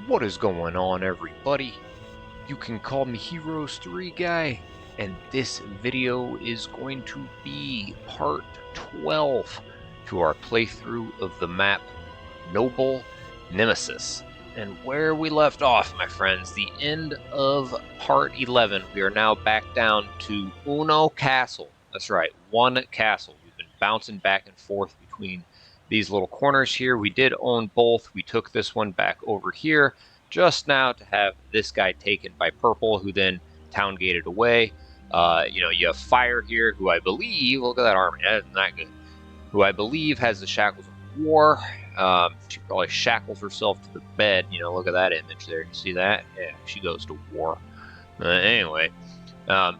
What is going on, everybody? You can call me Heroes 3 Guy, and this video is going to be part 12 to our playthrough of the map Noble Nemesis. And where we left off, my friends, the end of part 11, we are now back down to Uno Castle. That's right, one castle. We've been bouncing back and forth between these little corners here. We did own both. We took this one back over here just now to have this guy taken by purple, who then town gated away. You have Fire here, who I believe, look at that armor, that's not good, who I believe has the Shackles of War. She probably shackles herself to the bed. Look at that image there. You see that? Yeah, she goes to war. Anyway,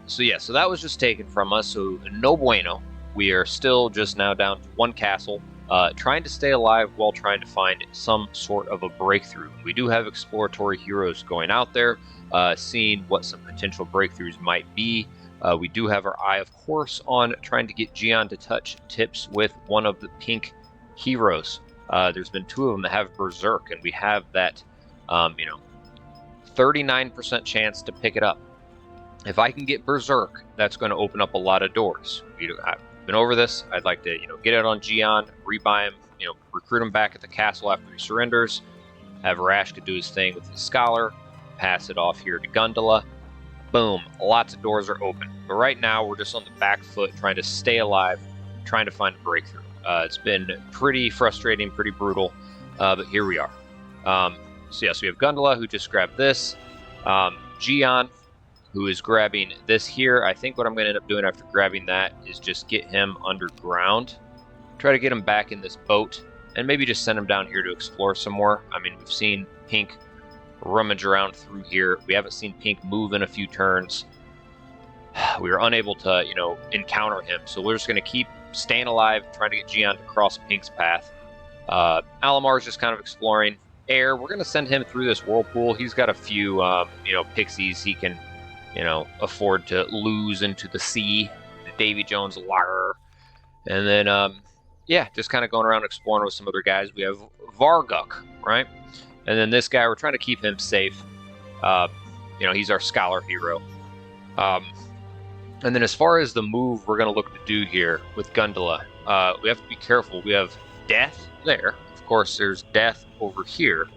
so that was just taken from us. So no bueno. We are still just now down to one castle, trying to stay alive while trying to find some sort of a breakthrough. We do have exploratory heroes going out there, seeing what some potential breakthroughs might be. We do have our eye, of course, on trying to get Gian to touch tips with one of the pink heroes. There's been two of them that have Berserk, and we have that, 39% chance to pick it up. If I can get Berserk, that's going to open up a lot of doors. I've been over this. I'd like to, get it on Gian, rebuy him, recruit him back at the castle after he surrenders, have Rashka do his thing with his scholar, pass it off here to Gundala. Boom, lots of doors are open. But right now, we're just on the back foot, trying to stay alive, trying to find a breakthrough. It's been pretty frustrating, pretty brutal, but here we are. So we have Gundala, who just grabbed this. Gian, who is grabbing this here. I think what I'm going to end up doing after grabbing that is just get him underground, try to get him back in this boat, and maybe just send him down here to explore some more. I mean, we've seen Pink rummage around through here. We haven't seen Pink move in a few turns. We were unable to, encounter him, so we're just going to keep staying alive, trying to get Gian to cross Pink's path. Alamar's just kind of exploring. Air, we're going to send him through this whirlpool. He's got a few, pixies he can, afford to lose into the sea, the Davy Jones lager. And then, just kind of going around exploring with some other guys. We have Varguk, right? And then this guy, we're trying to keep him safe. He's our scholar hero. And then as far as the move we're going to look to do here with Gundala, we have to be careful. We have death there. Of course, there's death over here.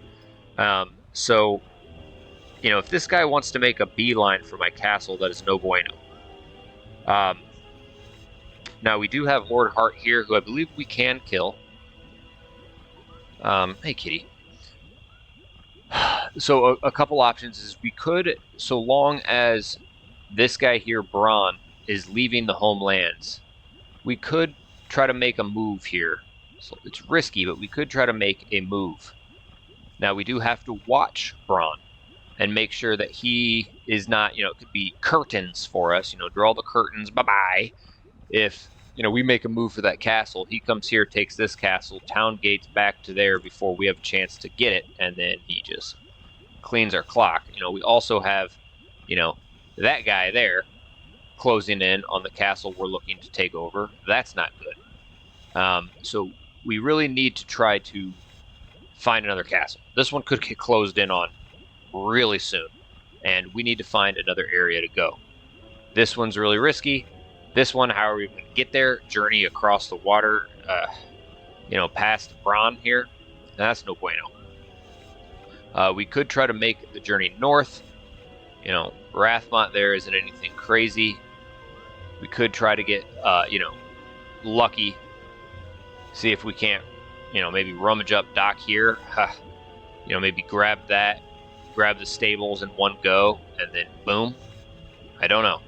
If this guy wants to make a beeline for my castle, that is no bueno. Now, we do have Lord Hart here, who I believe we can kill. Hey, kitty. So a couple options is we could, so long as this guy here, Braun, is leaving the homelands, we could try to make a move here. So it's risky, but we could try to make a move. Now, we do have to watch Braun and make sure that he is not, it could be curtains for us, draw the curtains, bye-bye. If, we make a move for that castle, he comes here, takes this castle, town gates back to there before we have a chance to get it, and then he just cleans our clock. We also have, that guy there closing in on the castle we're looking to take over. That's not good. So we really need to try to find another castle. This one could get closed in on really soon, and we need to find another area to go. This one's really risky. This one, how are we going to get there? Journey across the water, past Braun here. That's no bueno. We could try to make the journey north. Rathmont there isn't anything crazy. We could try to get, lucky. See if we can't, maybe rummage up dock here. Maybe grab that, grab the stables in one go, and then boom. I don't know.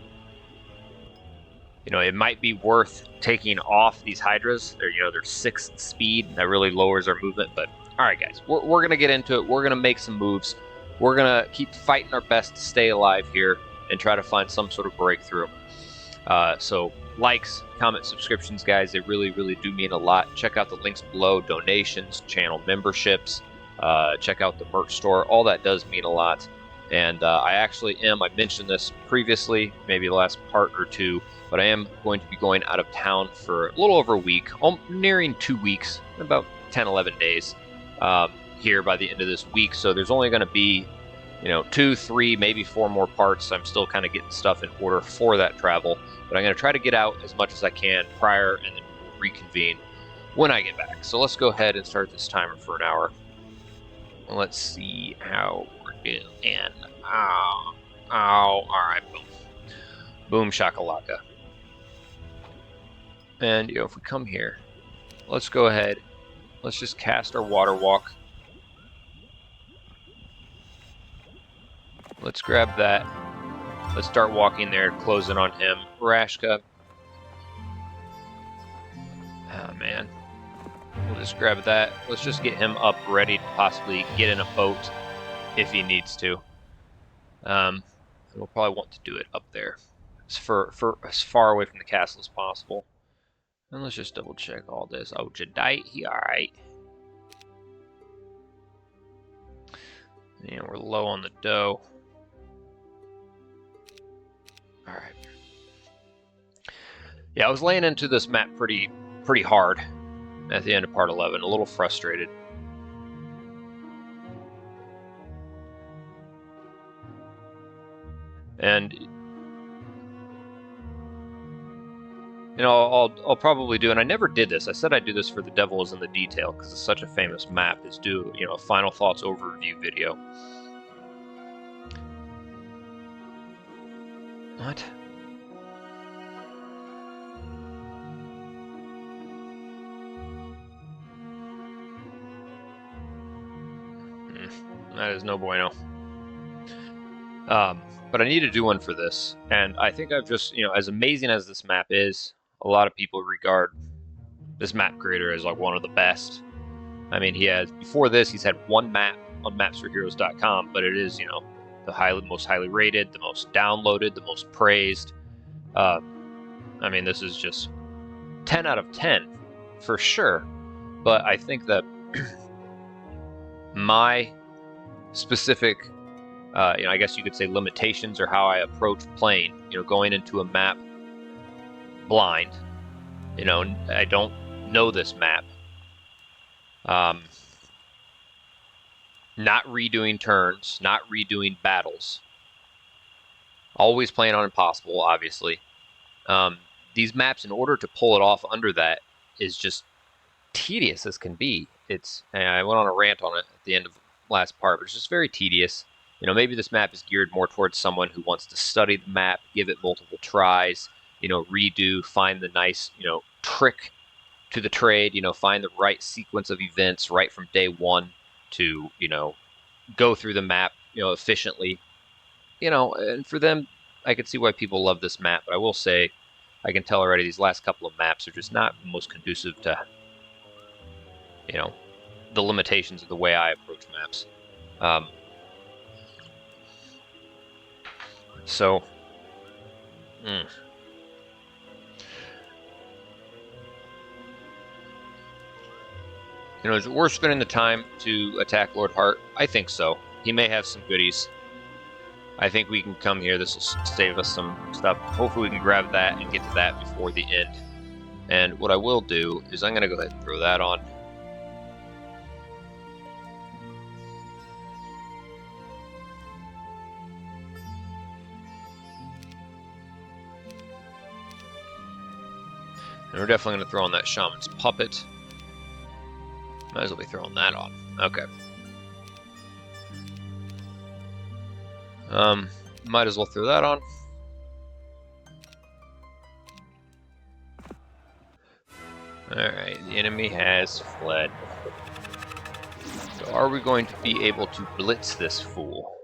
It might be worth taking off these Hydras. They're 6 speed. That really lowers our movement. But all right, guys, we're going to get into it. We're going to make some moves. We're going to keep fighting our best to stay alive here and try to find some sort of breakthrough. So likes, comments, subscriptions, guys, they really, really do mean a lot. Check out the links below, donations, channel memberships, check out the merch store. All that does mean a lot. And I mentioned this previously, maybe the last part or two, but I am going to be going out of town for a little over a week, nearing 2 weeks, about 10, 11 days. here by the end of this week, so there's only going to be, 2, 3, maybe 4 more parts. I'm still kind of getting stuff in order for that travel, but I'm going to try to get out as much as I can prior, and then we'll reconvene when I get back. So let's go ahead and start this timer for an hour. Let's see how we're doing. Ow, all right, boom. Boom shakalaka. And, if we come here, let's go ahead. Let's just cast our water walk. Let's grab that. Let's start walking there, closing on him. Rashka. Oh, man. We'll just grab that. Let's just get him up ready to possibly get in a boat if he needs to. We'll probably want to do it up there, as far away from the castle as possible. And let's just double check all this. Oh, Jadite, he alright. We're low on the dough. Alright. Yeah, I was laying into this map pretty hard at the end of part 11. A little frustrated. And I'll probably do, and I never did this. I said I'd do this for The Devil Is in the Detail because it's such a famous map. Is do a final thoughts overview video. What? That is no bueno. But I need to do one for this, and I think I've just, as amazing as this map is, a lot of people regard this map creator as like one of the best. I mean, before this, he's had one map on mapsforheroes.com, but it is, the most highly rated, the most downloaded, the most praised. I mean, this is just 10 out of 10 for sure. But I think that my specific, I guess you could say limitations, or how I approach playing, going into a map blind. I don't know this map. Not redoing turns, not redoing battles. Always playing on impossible, obviously. These maps, in order to pull it off under that, is just tedious as can be. I went on a rant on it at the end of last part, but it's just very tedious. Maybe this map is geared more towards someone who wants to study the map, give it multiple tries, redo, find the nice, trick to the trade, find the right sequence of events right from day one to, go through the map, efficiently. And for them, I can see why people love this map, but I will say, I can tell already these last couple of maps are just not most conducive to, the limitations of the way I approach maps. So, is it worth spending the time to attack Lord Hart? I think so. He may have some goodies. I think we can come here. This will save us some stuff. Hopefully we can grab that and get to that before the end. And what I will do is I'm going to go ahead and throw that on. And we're definitely going to throw on that Shaman's Puppet. Might as well be throwing that on. Okay. Might as well throw that on. Alright, the enemy has fled. So are we going to be able to blitz this fool?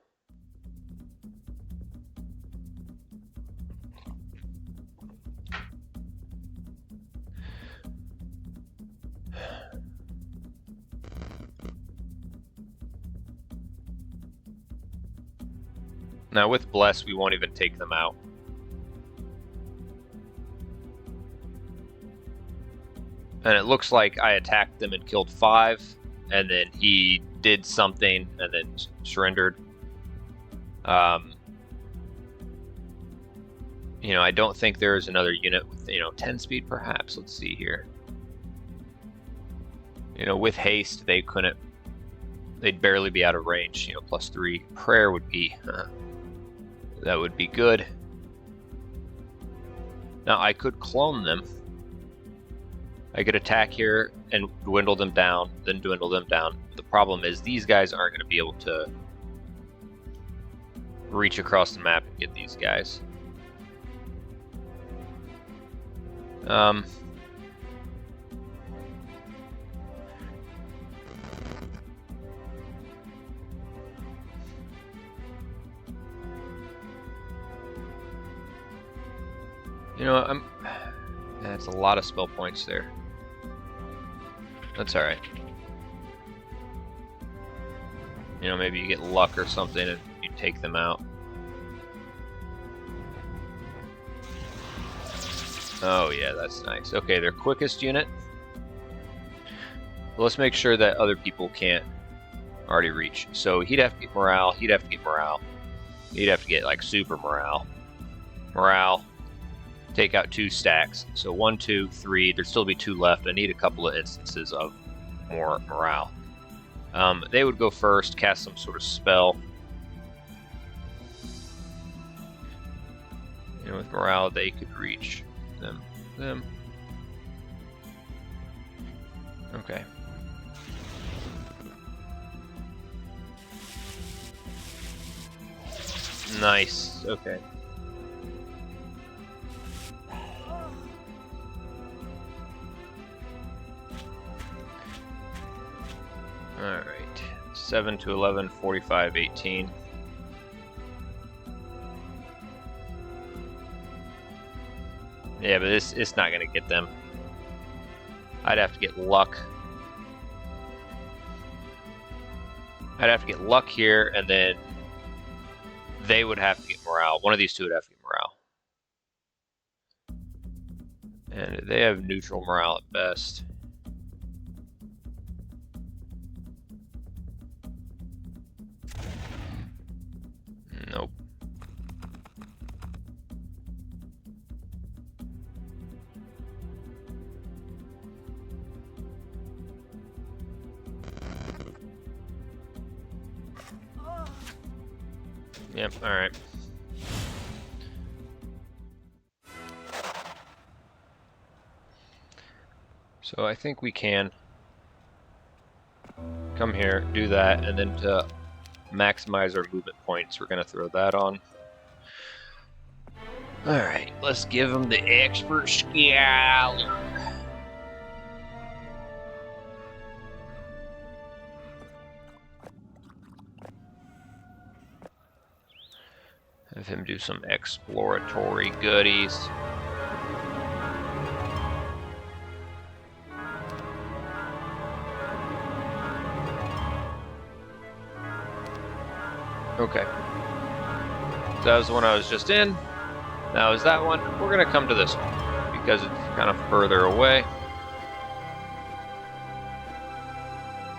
Now with Bless, we won't even take them out. And it looks like I attacked them and killed 5, and then he did something and then surrendered. I don't think there's another unit with, 10 speed perhaps. Let's see here. With haste, they couldn't they'd barely be out of range. You know, +3 prayer would be that would be good. Now I could clone them. I could attack here and dwindle them down, then dwindle them down. The problem is these guys aren't going to be able to reach across the map and get these guys. You know, that's a lot of spell points there. That's alright. You know, maybe you get luck or something and you take them out. Oh yeah, that's nice. Okay, their quickest unit. Let's make sure that other people can't already reach. So he'd have to get morale, he'd have to get morale. He'd have to get like super morale. Morale. Take out 2 stacks. So 1, 2, 3. There'd still be 2 left. I need a couple of instances of more morale. They would go first, cast some sort of spell. And with morale, they could reach them. Okay. Nice. Okay. Alright, 7 to 11, 45, 18. Yeah, but it's not going to get them. I'd have to get luck. I'd have to get luck here, and then they would have to get morale. One of these two would have to get morale. And they have neutral morale at best. Nope. Yep, alright. So I think we can come here, do that, and then to maximize our movement points, we're going to throw that on. Alright, let's give them the expert scaler. Have him do some exploratory goodies. Okay. So that was the one I was just in. Now is that one. We're going to come to this one because it's kind of further away.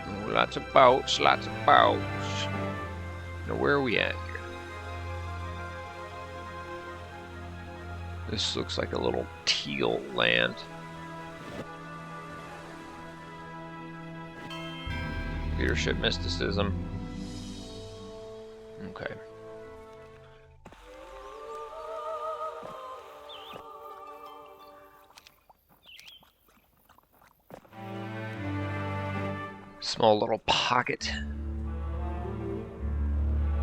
Oh, lots of boats, lots of boats. Now where are we at here? This looks like a little teal land. Leadership mysticism. Okay. Small little pocket.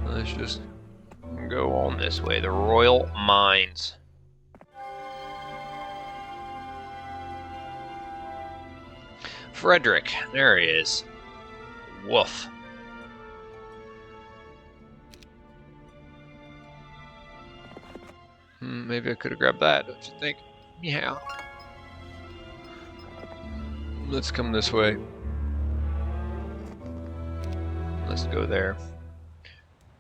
Let's just go on this way. The Royal Mines. Frederick, there he is. Woof. Maybe I could have grabbed that, don't you think? Yeah. Let's come this way. Let's go there.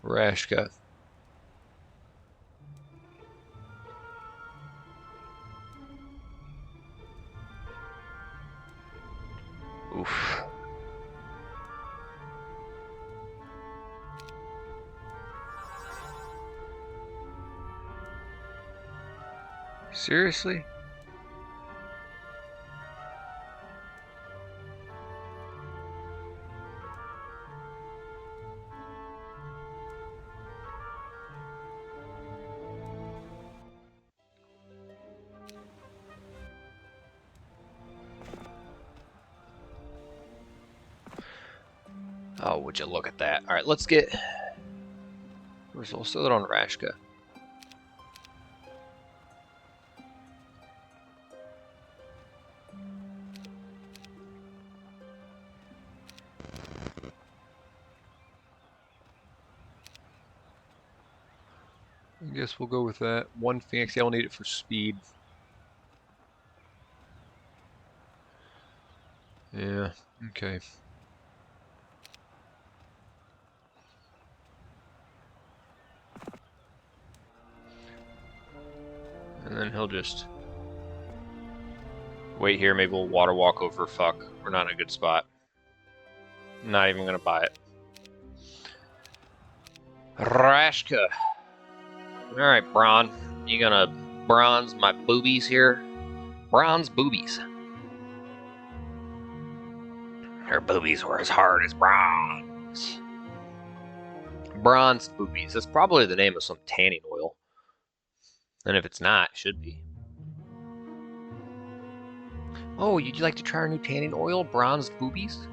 Rashka. Oof. Seriously? Oh, would you look at that? All right, let's get. We'll throw it on Rashka. I guess we'll go with that. One Phoenix. Yeah, I'll need it for speed. Yeah, okay. And then he'll just wait here. Maybe we'll water walk over. Fuck, we're not in a good spot. I'm not even gonna buy it. Rashka. Alright, Bron. You gonna bronze my boobies here? Bronze boobies. Her boobies were as hard as bronze. Bronze boobies. That's probably the name of some tanning oil. And if it's not, it should be. Oh, you'd like to try our new tanning oil? Bronzed boobies?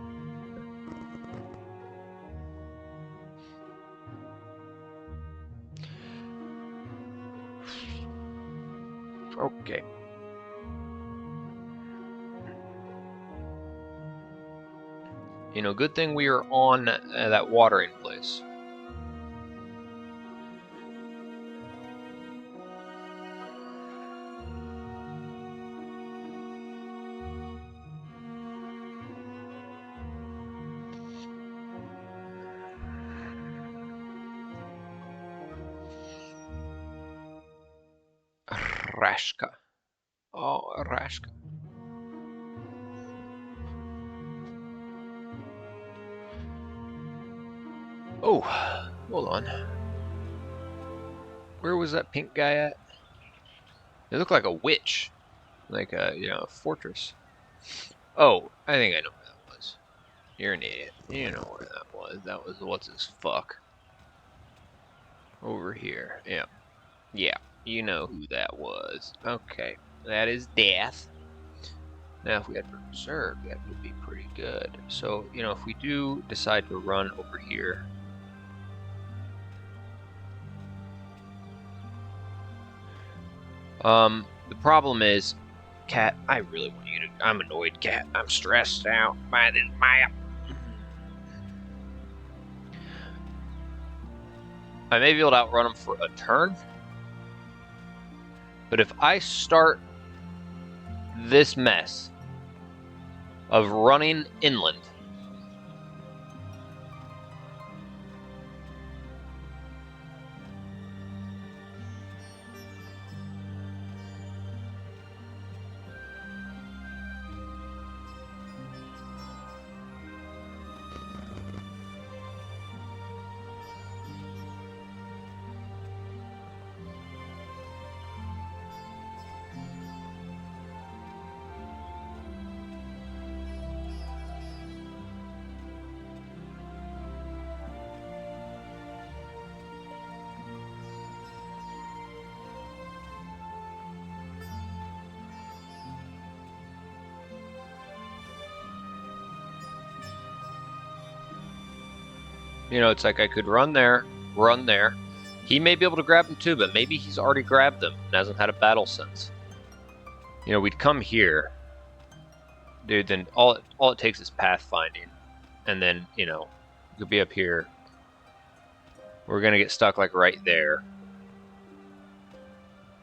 Okay. You know, good thing we are on that watering place. Rashka. Oh, Rashka. Oh, hold on. Where was that pink guy at? It looked like a witch. Like a, a fortress. Oh, I think I know where that was. You're an idiot. You know where that was. That was what's his fuck. Over here. Yeah. Yeah. You know who that was. Okay. That is death. Now, if we had reserve, that would be pretty good. So, if we do decide to run over here. The problem is, Cat, I really want you to. I'm annoyed, Cat. I'm stressed out by this map. I may be able to outrun him for a turn. But if I start this mess of running inland, it's like I could run there. He may be able to grab them too, but maybe he's already grabbed them and hasn't had a battle since. We'd come here. Dude, then all it takes is pathfinding. And then, you'll be up here. We're going to get stuck like right there.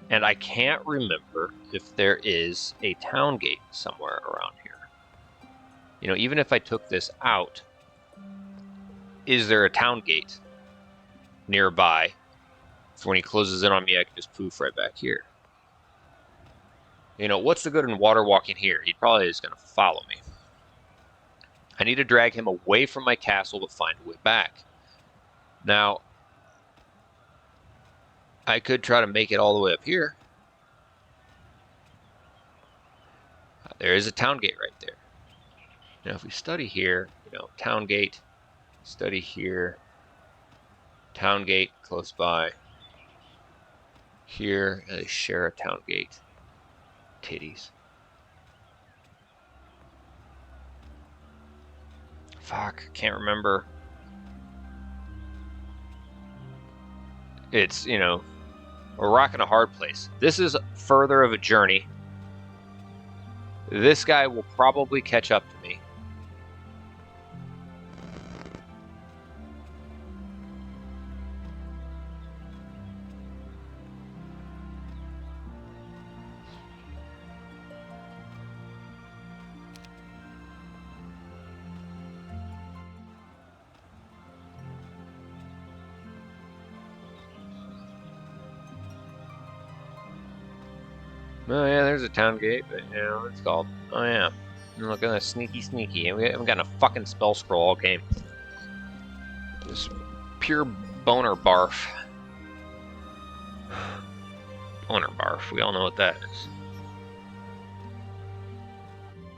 And I can't remember if there is a town gate somewhere around here. Even if I took this out, is there a town gate nearby? So when he closes in on me, I can just poof right back here. What's the good in water walking here? He probably is going to follow me. I need to drag him away from my castle to find a way back. Now, I could try to make it all the way up here. There is a town gate right there. Now, if we study here, town gate, study here, town gate close by. Here, they share a town gate. Titties. Fuck, can't remember. It's, you know, a rock and a hard place. This is further of a journey. This guy will probably catch up to me. Oh yeah, there's a town gate, but you know what it's called. Oh yeah. Look at that sneaky. We haven't gotten a fucking spell scroll all game. Just pure boner barf. Boner barf. We all know what that is.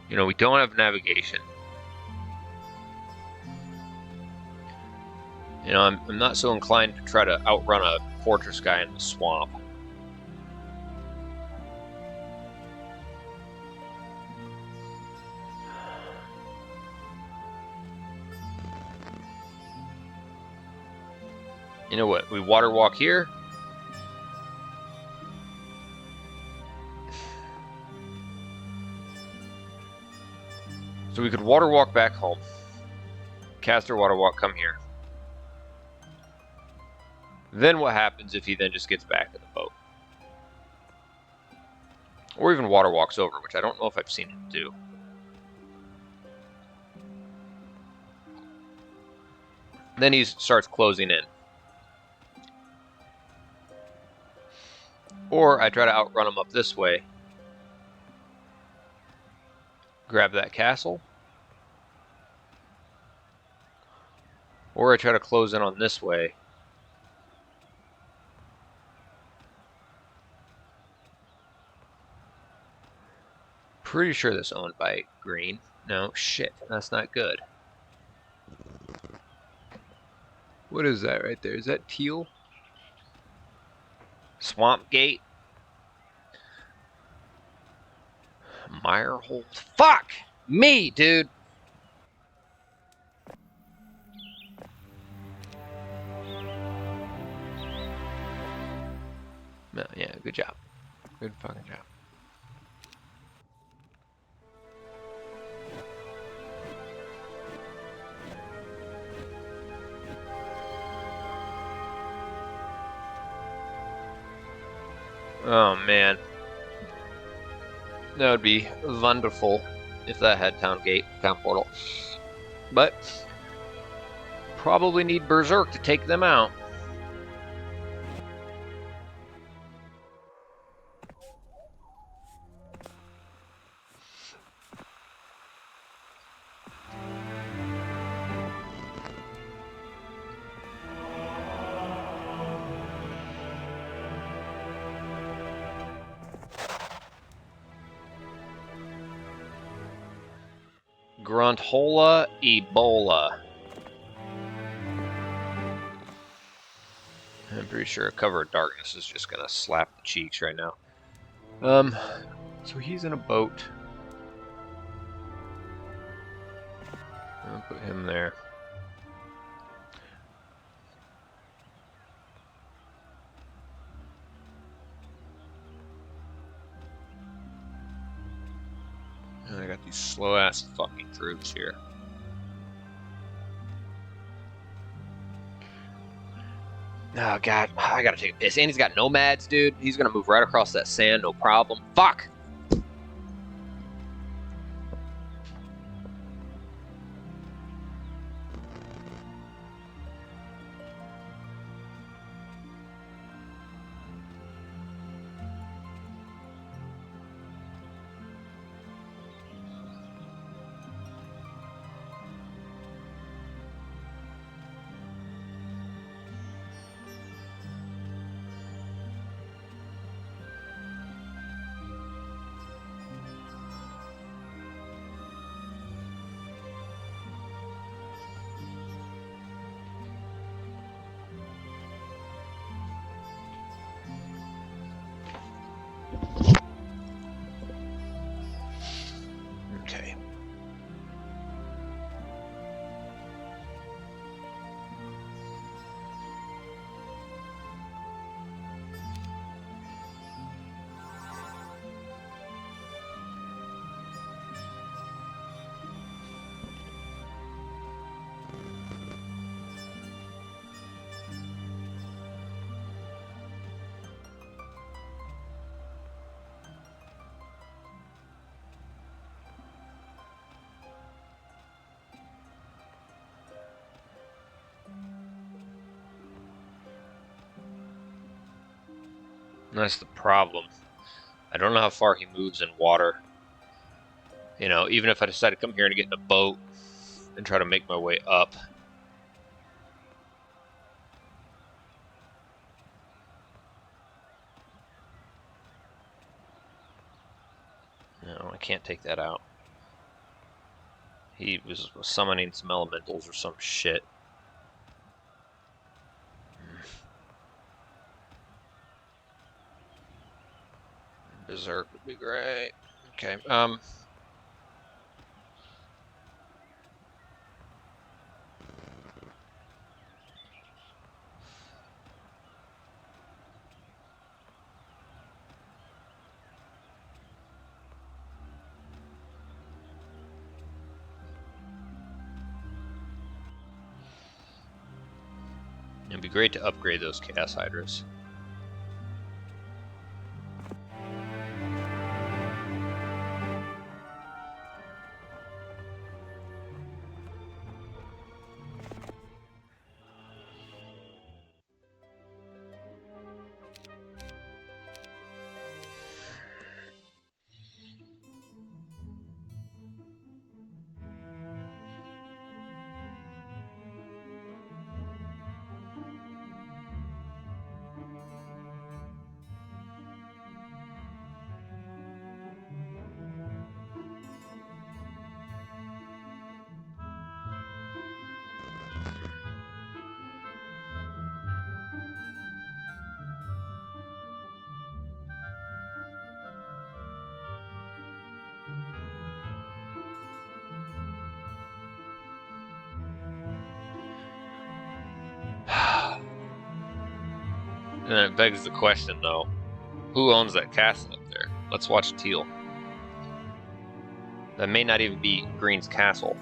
You know, we don't have navigation. You know, I'm not so inclined to try to outrun a fortress guy in the swamp. You know what? We water walk here. So we could water walk back home. Caster water walk, come here. Then what happens if he then just gets back to the boat? Or even water walks over, which I don't know if I've seen him do. Then he starts closing in. Or I try to outrun him up this way. Grab that castle. Or I try to close in on this way. Pretty sure this is owned by Green. No, shit, that's not good. What is that right there? Is that teal? Swamp Gate? Mirehold? Fuck! Me, dude! No, yeah, good job. Good fucking job. Oh, man. That would be wonderful if that had town gate, town portal. But probably need Berserk to take them out. Grunthola Ebola. I'm pretty sure a cover of darkness is just gonna slap the cheeks right now. So he's in a boat. I'll put him there. And I got these slow ass fucking troops here. Oh god, I gotta take a piss. And he's got nomads, dude. He's gonna move right across that sand, no problem. Fuck! That's the problem. I don't know how far he moves in water. You know, even if I decide to come here and get in a boat and try to make my way up. No, I can't take that out. He was summoning some elementals or some shit. Berserk would be great. Okay, it'd be great to upgrade those Chaos Hydras. And it begs the question, though, who owns that castle up there? Let's watch Teal. That may not even be Green's castle.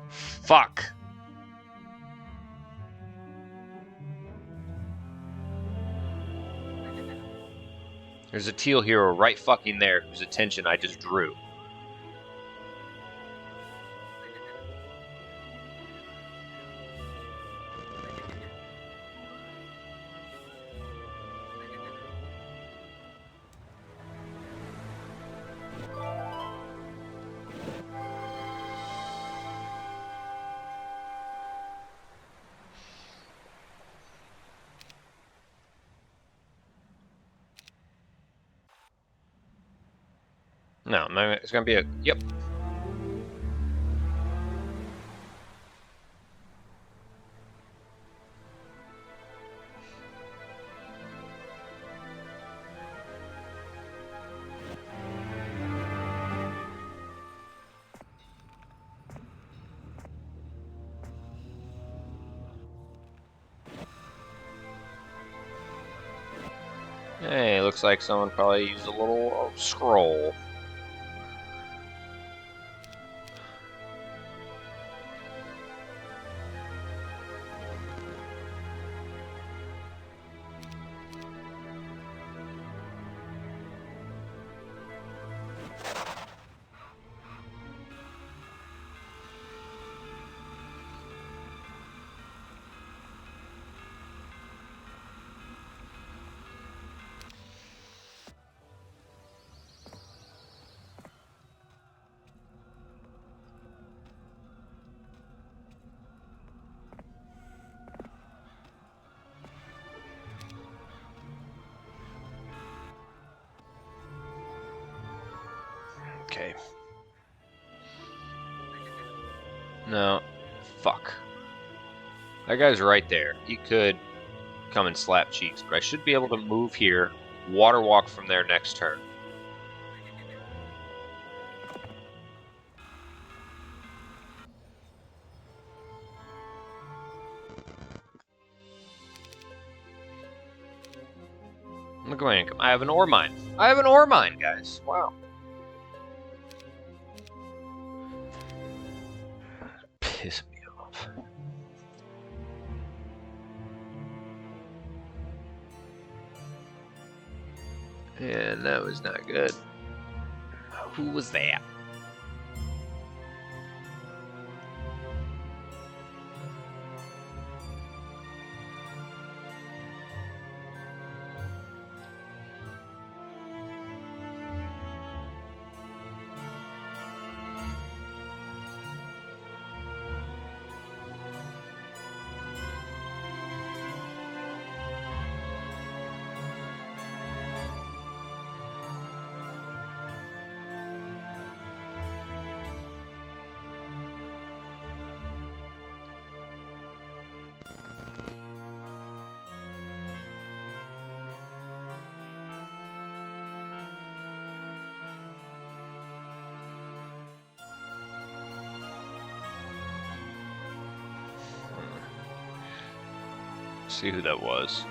Fuck! There's a Teal hero right fucking there whose attention I just drew. No, it's gonna be a... Yep. Hey, looks like someone probably used a little scroll. Okay. No. Fuck. That guy's right there. He could come and slap cheeks, but I should be able to move here, water walk from there next turn. Look at my income. I have an ore mine. I have an ore mine, guys. Wow. Piss me off. And that was not good. Who was that? See who that was.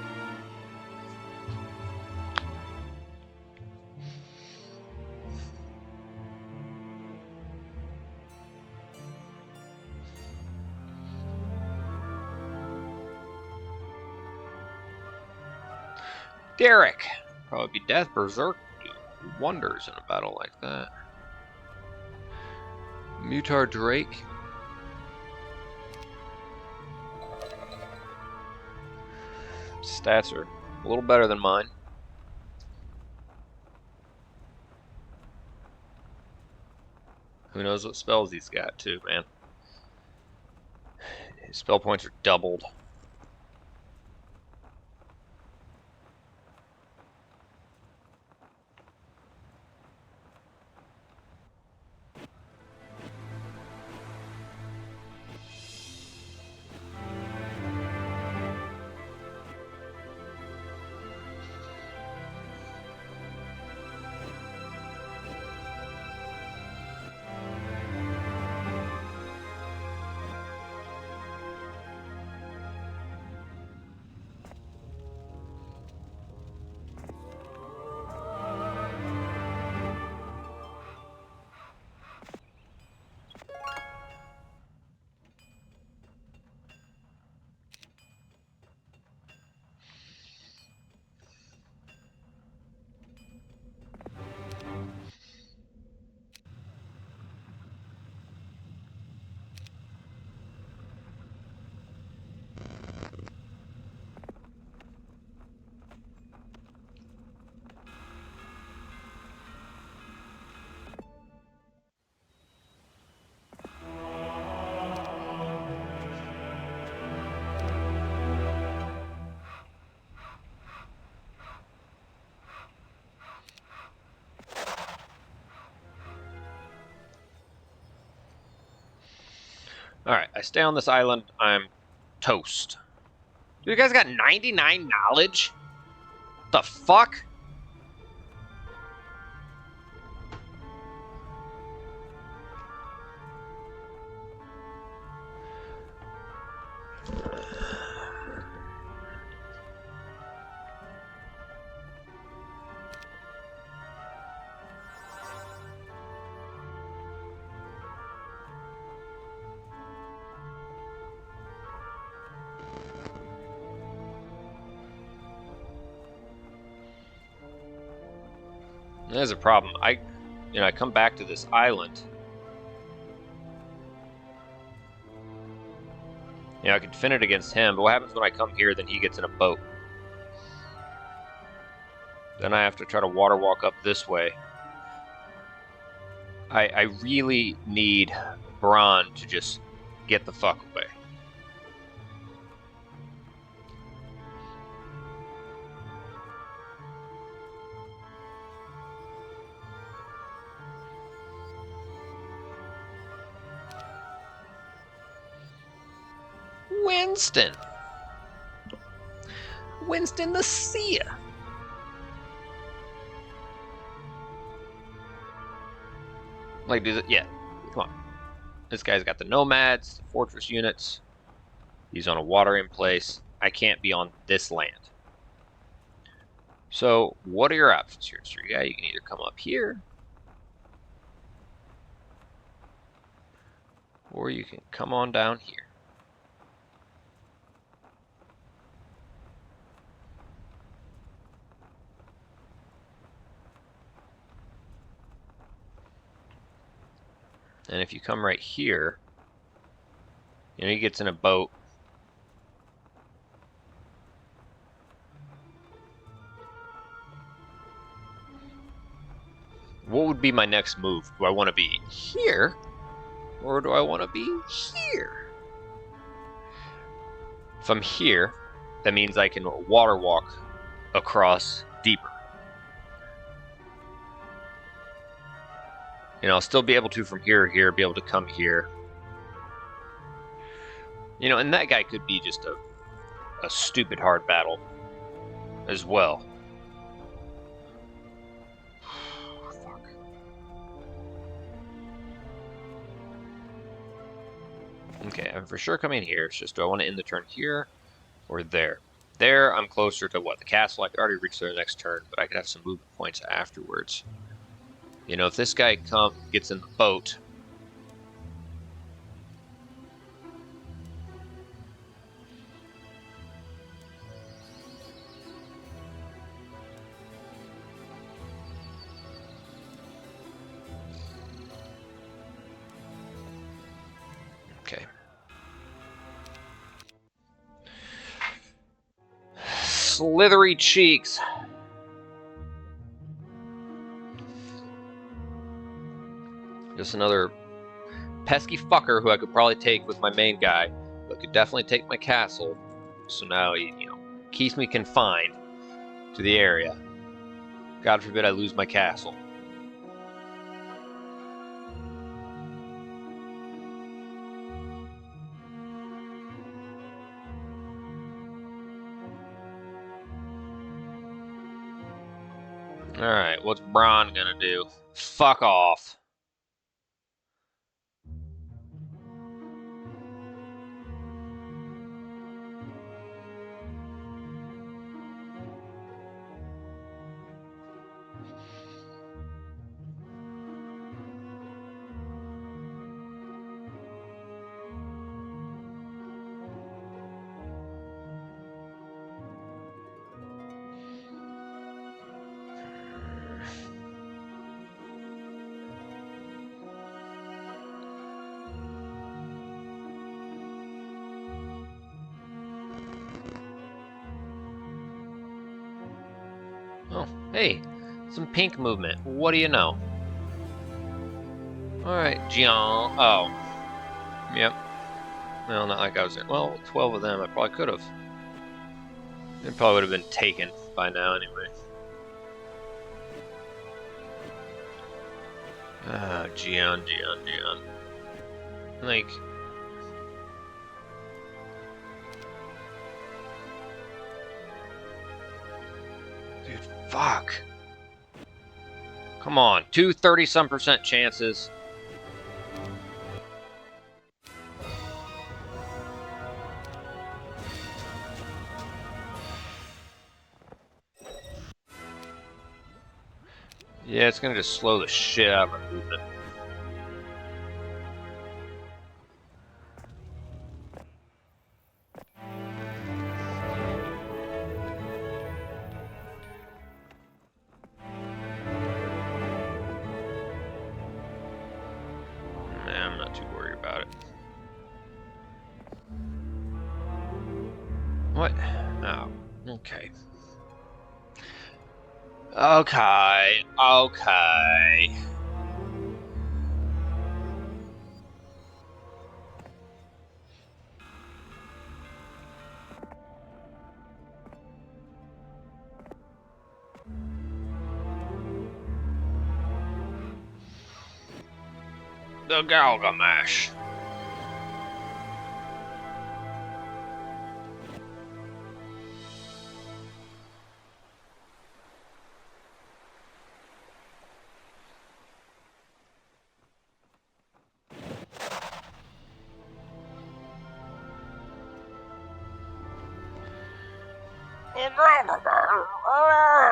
Derek! Probably be Death Berserk. Do wonders in a battle like that. Mutar Drake. Stats are a little better than mine. Who knows what spells he's got too, man. His spell points are doubled. Alright, I stay on this island. I'm toast. You guys got 99 knowledge? The fuck? There's a problem. I come back to this island. I could defend it against him, but what happens when I come here, then he gets in a boat? Then I have to try to water walk up this way. I really need Bronn to just get the fuck away. Winston! Winston the Seer! Like, yeah, come on. This guy's got the nomads, the fortress units. He's on a watering place. I can't be on this land. So, what are your options here, sir? Yeah, you can either come up here, or you can come on down here. And if you come right here, you know, he gets in a boat. What would be my next move? Do I want to be here? Or do I want to be here? If I'm here, that means I can water walk across deeper. You know, I'll still be able to from here to here, be able to come here. You know, and that guy could be just a stupid hard battle as well. Fuck. Okay, I'm for sure coming here. It's just, do I want to end the turn here or there? There, I'm closer to what? The castle. I could already reach there the next turn, but I could have some movement points afterwards. You know, if this guy gets in the boat. Okay. Slithery cheeks. Just another pesky fucker who I could probably take with my main guy, but could definitely take my castle. So now he, you know, keeps me confined to the area. God forbid I lose my castle. Alright, what's Bronn gonna do? Fuck off. Oh, hey, some pink movement. What do you know? Alright, Gian. Oh. Yep. Well, not like I was there. Well, 12 of them, I probably could have. It probably would have been taken by now anyway. Ah, Gian. Like... Dude, fuck. Come on, two 30-some% chances. Yeah, it's gonna just slow the shit out of my movement. Nah, I'm not too worried about it. What? Oh, okay. Okay. The Galgamash. The Galgamash.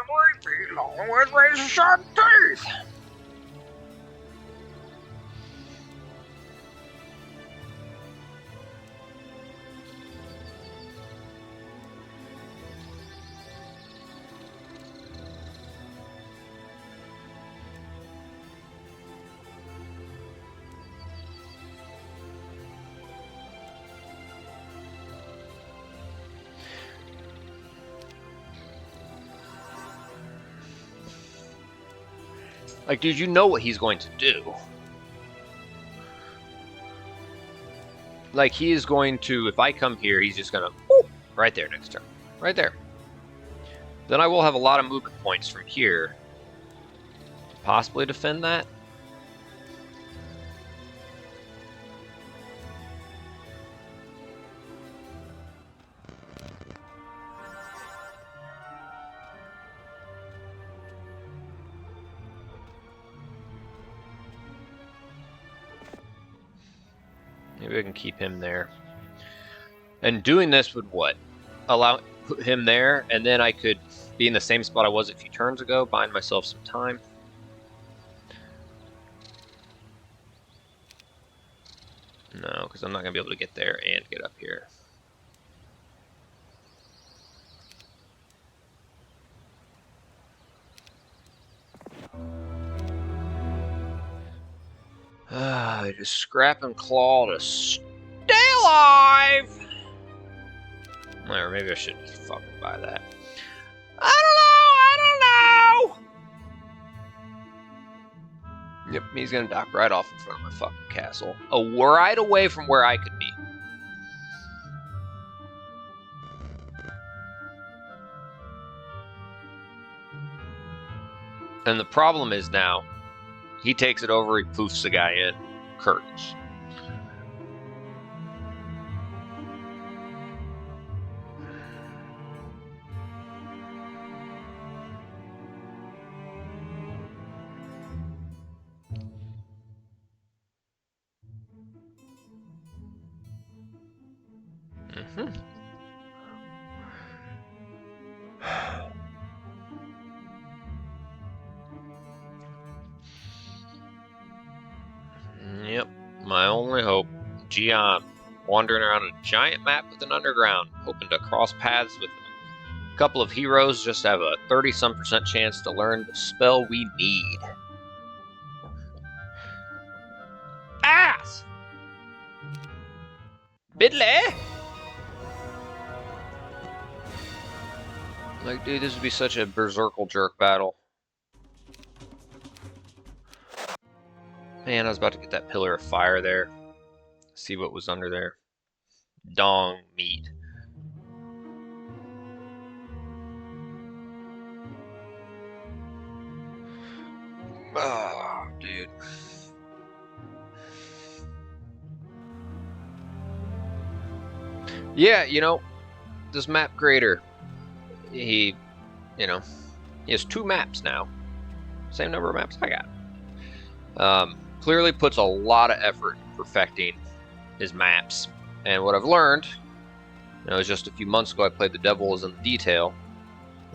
3 feet long with razor-sharp teeth. Like, dude, you know what he's going to do. Like, he is going to, if I come here, he's just gonna, whoop, right there next turn. Right there. Then I will have a lot of movement points from here. Possibly defend that. Maybe I can keep him there. And doing this would what? Put him there, and then I could be in the same spot I was a few turns ago, buying myself some time. No, because I'm not going to be able to get there and get up here. Just scrap and claw to stay alive! Or maybe I should just fucking buy that. I don't know! Yep, he's gonna dock right off in front of my fucking castle. Right away from where I could be. And the problem is now, he takes it over, he poofs the guy in. Curtains. Yep, my only hope. Gian, wandering around a giant map with an underground, hoping to cross paths with him. A couple of heroes just have a 30-some% chance to learn the spell we need. Ass! Bidley! Like, dude, this would be such a berserkle jerk battle. Man, I was about to get that pillar of fire there. See what was under there. Dong meat. Oh, dude. Yeah, you know, this map creator, he has 2 maps now. Same number of maps I got. Clearly puts a lot of effort in perfecting his maps. And what I've learned, it was just a few months ago I played The Devil is in the Detail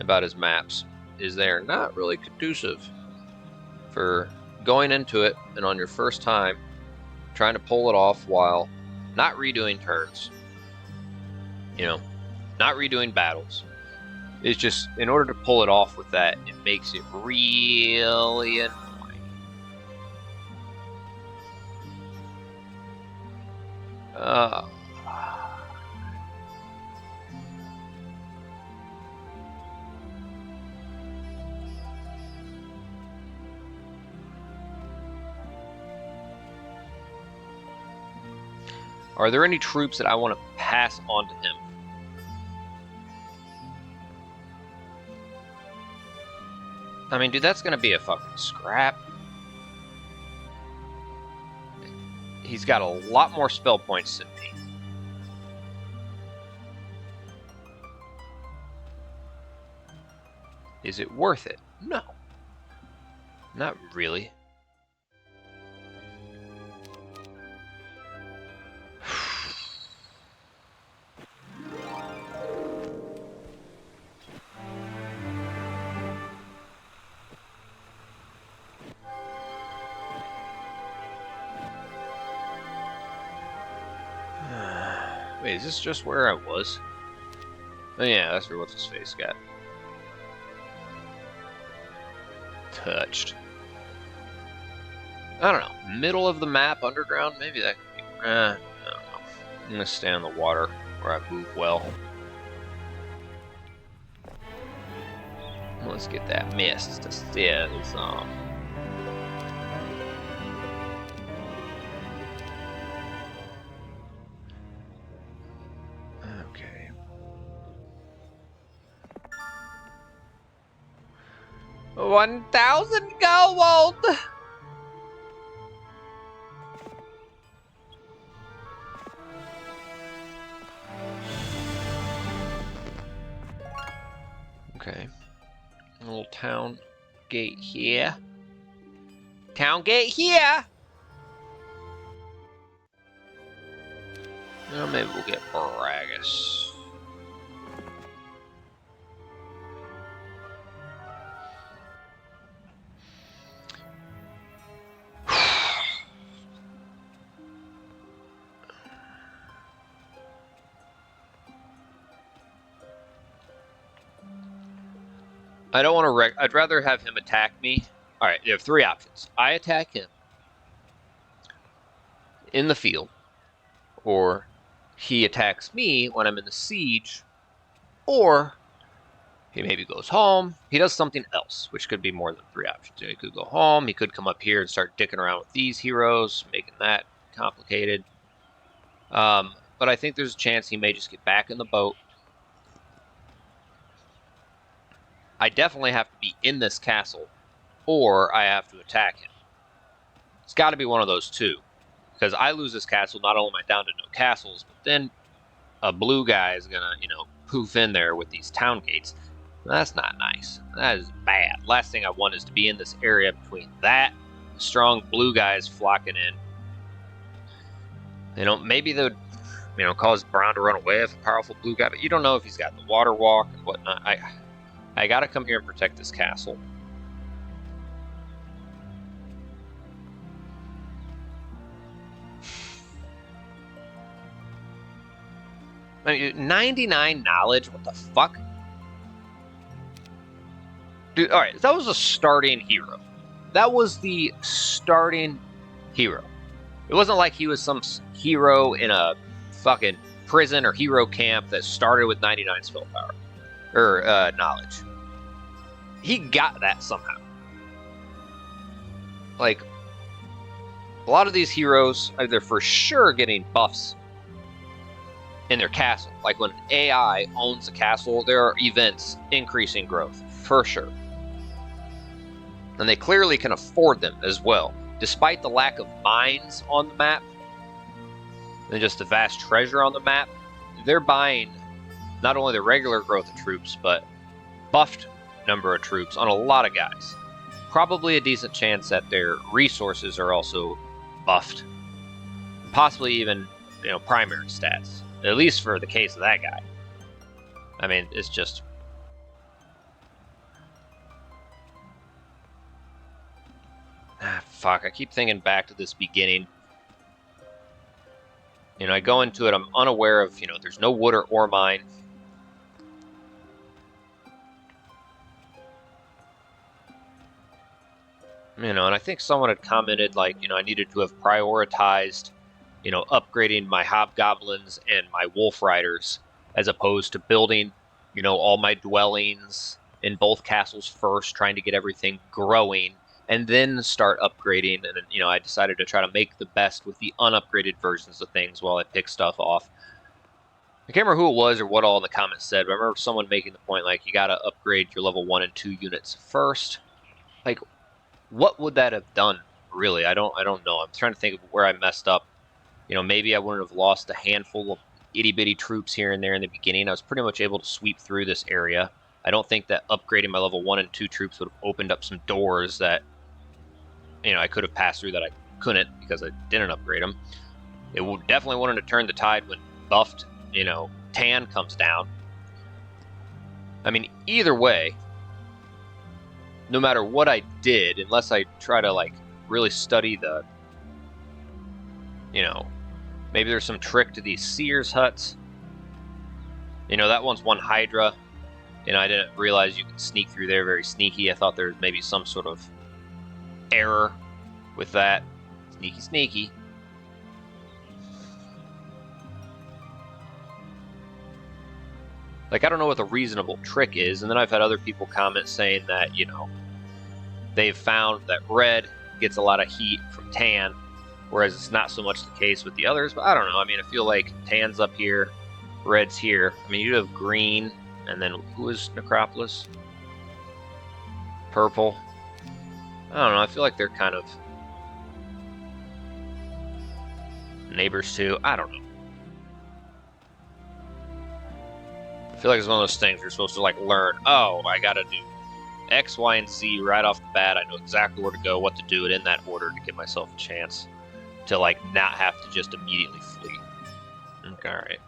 about his maps, is they're not really conducive for going into it and on your first time trying to pull it off while not redoing turns. Not redoing battles. It's just, in order to pull it off with that, it makes it really annoying. Are there any troops that I want to pass on to him? I mean, dude, that's going to be a fucking scrap. He's got a lot more spell points than me. Is it worth it? No. Not really. Wait, is this just where I was? Oh yeah, that's where what's-his-face got touched. I don't know. Middle of the map, underground? Maybe that could be... I don't know. I'm going to stay on the water where I move well. Let's get that mist to steer this on. 1,000 gold! Okay. A little town gate here. Town gate here! Well, maybe we'll get Bragus. I don't want to I'd rather have him attack me. Alright, you have 3 options. I attack him in the field, or he attacks me when I'm in the siege, or he maybe goes home. He does something else, which could be more than 3 options. He could go home. He could come up here and start dicking around with these heroes, making that complicated. But I think there's a chance he may just get back in the boat. I definitely have to be in this castle, or I have to attack him. It's got to be one of those two. Because I lose this castle, not only am I down to no castles, but then a blue guy is going to, poof in there with these town gates. That's not nice. That is bad. Last thing I want is to be in this area between that, strong blue guys flocking in. Maybe they would, cause Braun to run away with a powerful blue guy, but you don't know if he's got the water walk and whatnot. I gotta come here and protect this castle. I mean, 99 knowledge? What the fuck? Dude, alright, that was a starting hero. That was the starting hero. It wasn't like he was some hero in a fucking prison or hero camp that started with 99 spell power. Or, knowledge. He got that somehow. Like, a lot of these heroes, they're for sure getting buffs in their castle. Like when AI owns a castle, there are events increasing growth, for sure. And they clearly can afford them as well. Despite the lack of mines on the map, and just the vast treasure on the map, they're buying not only the regular growth of troops, but buffed number of troops on a lot of guys. Probably a decent chance that their resources are also buffed. Possibly even, primary stats. At least for the case of that guy. I mean, it's just... fuck, I keep thinking back to this beginning. I go into it, I'm unaware of, there's no wood or ore mine. And I think someone had commented, like, I needed to have prioritized, upgrading my hobgoblins and my wolf riders, as opposed to building, all my dwellings in both castles first, trying to get everything growing, and then start upgrading. And, I decided to try to make the best with the unupgraded versions of things while I pick stuff off. I can't remember who it was or what all in the comments said, but I remember someone making the point, like, you gotta upgrade your level 1 and 2 units first. Like, what would that have done, really? I don't know. I'm trying to think of where I messed up. Maybe I wouldn't have lost a handful of itty-bitty troops here and there in the beginning. I was pretty much able to sweep through this area. I don't think that upgrading my level 1 and 2 troops would have opened up some doors that, I could have passed through that I couldn't because I didn't upgrade them. It definitely wouldn't have turned the tide when buffed, Tan comes down. I mean, either way, no matter what I did, unless I try to, like, really study the, maybe there's some trick to these Seers huts. That one's one Hydra. I didn't realize you could sneak through there very sneaky. I thought there was maybe some sort of error with that. Sneaky, sneaky. Like, I don't know what the reasonable trick is. And then I've had other people comment saying that, they've found that red gets a lot of heat from tan, whereas it's not so much the case with the others. But I don't know. I mean, I feel like tan's up here, red's here. I mean, you have green, and then who is Necropolis? Purple. I don't know. I feel like they're kind of neighbors too. I don't know. I feel like it's one of those things you're supposed to like learn. Oh, I gotta do X, Y, and Z right off the bat. I know exactly where to go, what to do, it in that order to give myself a chance to like not have to just immediately flee. Okay, all right.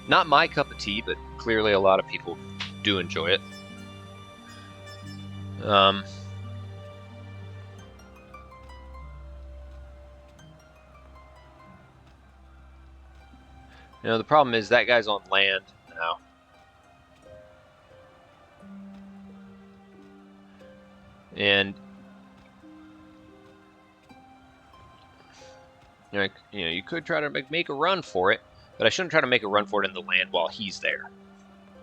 Not my cup of tea, but clearly a lot of people do enjoy it. You know, the problem is that guy's on land now. And you know, you could try to make a run for it, but I shouldn't try to make a run for it in the land while he's there.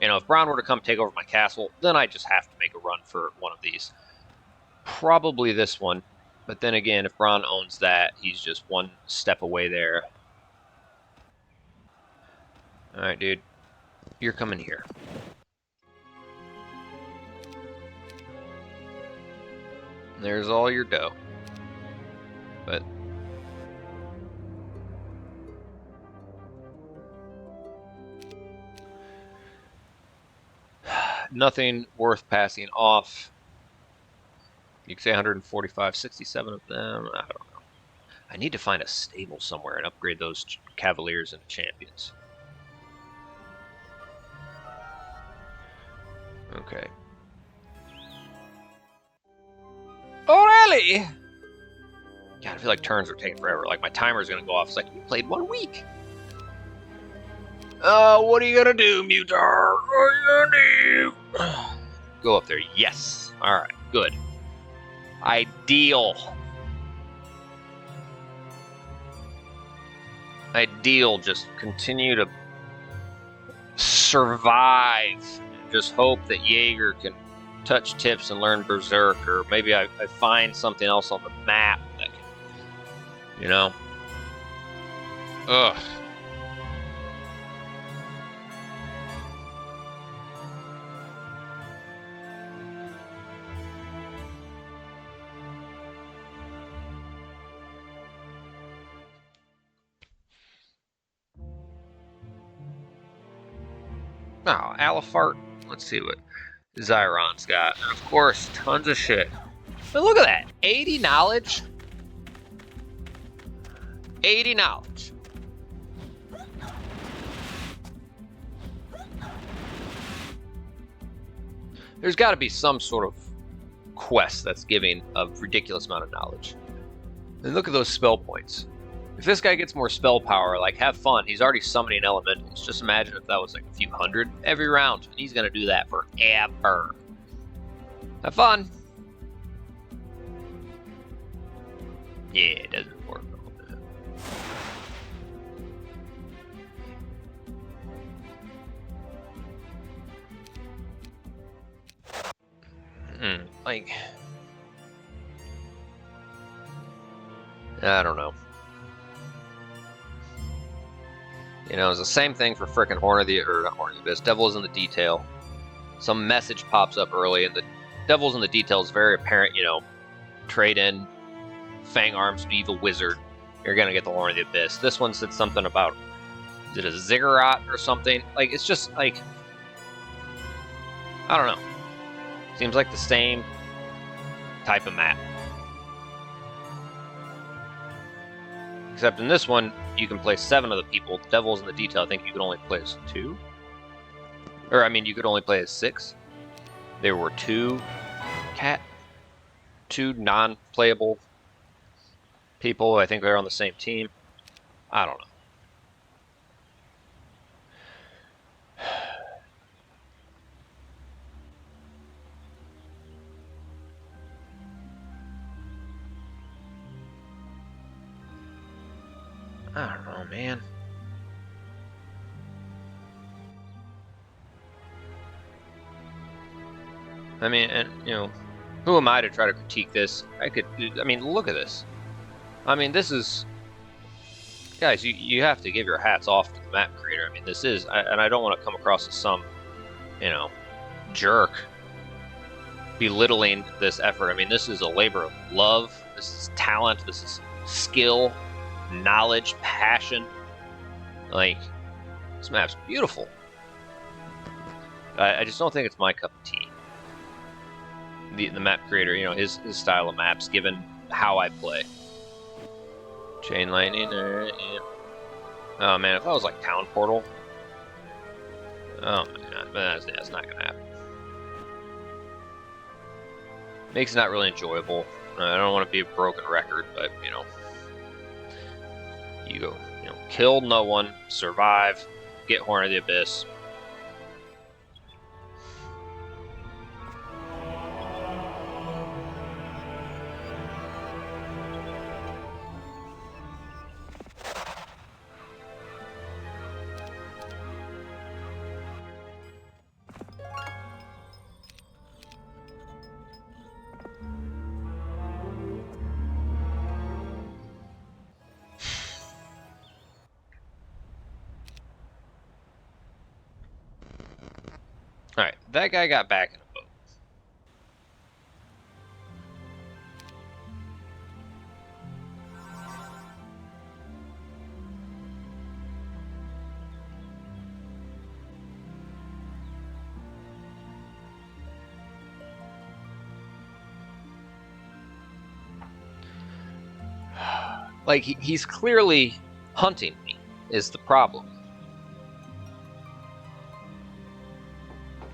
You know, if Braun were to come take over my castle, then I just have to make a run for one of these. Probably this one, but then again, if Braun owns that, he's just one step away there. All right, dude, you're coming here. There's all your dough. But nothing worth passing off. You could say 145, 67 of them. I don't know. I need to find a stable somewhere and upgrade those cavaliers into champions. Okay. Oh, really? God, I feel like turns are taking forever. Like, my timer's gonna go off. It's like, you played 1 week. What are you gonna do, Mutar? What are you gonna do? Go up there. Yes. Alright, good. Ideal. Ideal. Just continue to survive. Just hope that Jaeger can touch tips and learn Berserk, or maybe I find something else on the map that can, you know. Ugh. Oh, Alifart. Let's see what Zyron's got. And of course, tons of shit. But look at that. 80 knowledge. 80 knowledge. There's got to be some sort of quest that's giving a ridiculous amount of knowledge. And look at those spell points. If this guy gets more spell power, like, have fun. He's already summoning elementals. Just imagine if that was like a few hundred every round. And he's going to do that forever. Have fun. Yeah, it doesn't work. Like, I don't know. You know, it's the same thing for frickin' Horn of the, or not Horn of the Abyss, Devil's in the Detail. Some message pops up early, and the Devil's in the Detail is very apparent, you know, trade in Fang Arms to Evil Wizard, you're gonna get the Horn of the Abyss. This one said something about, is it a Ziggurat or something? Like, it's just, like, I don't know. Seems like the same type of map. Except in this one, you can play 7 of the people. Devil's in the Detail, I think you could only play as 2. Or, I mean, you could only play as 6. There were 2 non-playable people. I think they're on the same team. I don't know. I don't know, man. I mean, and, you know, who am I to try to critique this? I mean, look at this. I mean, this is, guys, you have to give your hats off to the map creator. I mean, this is, and I don't want to come across as some, you know, jerk. belittling this effort. I mean, this is a labor of love. This is talent. This is skill, knowledge, passion. Like, this map's beautiful. I just don't think it's my cup of tea. The map creator, you know, his style of maps, given how I play. Chain lightning. Yeah. Oh man, if that was like Town Portal. Oh my god, that's not gonna happen. Makes it not really enjoyable. I don't want to be a broken record, but you know, you know, kill no one, survive, get Horn of the Abyss. Alright, that guy got back in a boat. Like, he's clearly hunting me, is the problem.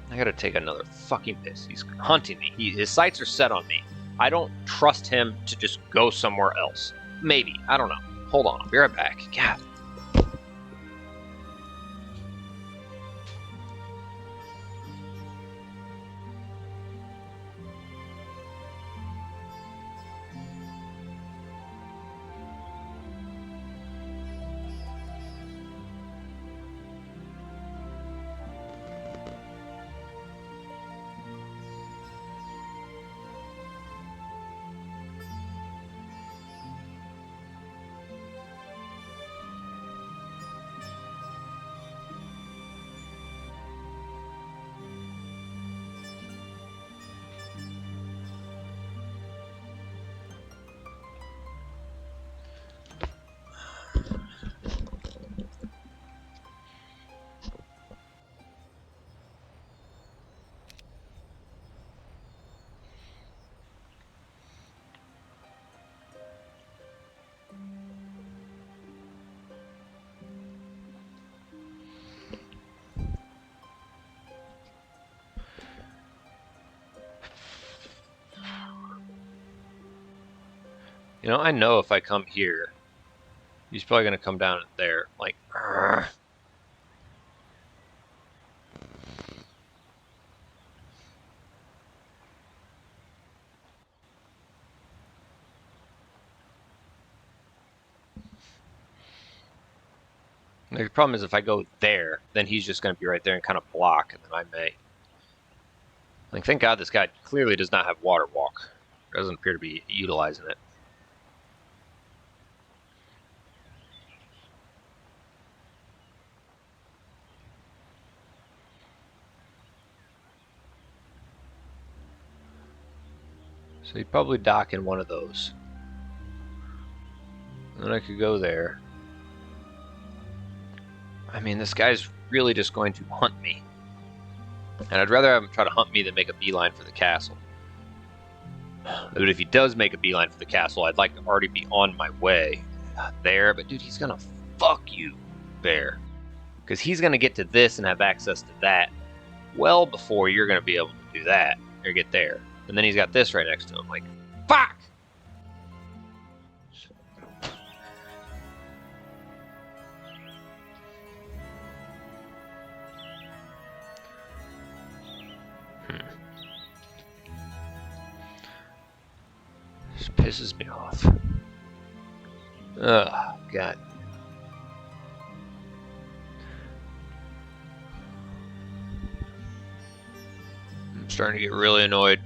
I gotta take another fucking piss. He's hunting me. His sights are set on me. I don't trust him to just go somewhere else. Maybe. I don't know. Hold on. I'll be right back. God. You know, I know if I come here, he's probably gonna come down there. Like, like, the problem is if I go there, then he's just gonna be right there and kind of block, and then I may. Like, thank God this guy clearly does not have water walk. Doesn't appear to be utilizing it. So he'd probably dock in one of those. And then I could go there. I mean, this guy's really just going to hunt me. And I'd rather have him try to hunt me than make a beeline for the castle. But if he does make a beeline for the castle, I'd like to already be on my way there. But dude, he's gonna fuck you there. Because he's gonna get to this and have access to that well before you're gonna be able to do that or get there. And then he's got this right next to him. Like, fuck! This pisses me off. Ugh, God. I'm starting to get really annoyed.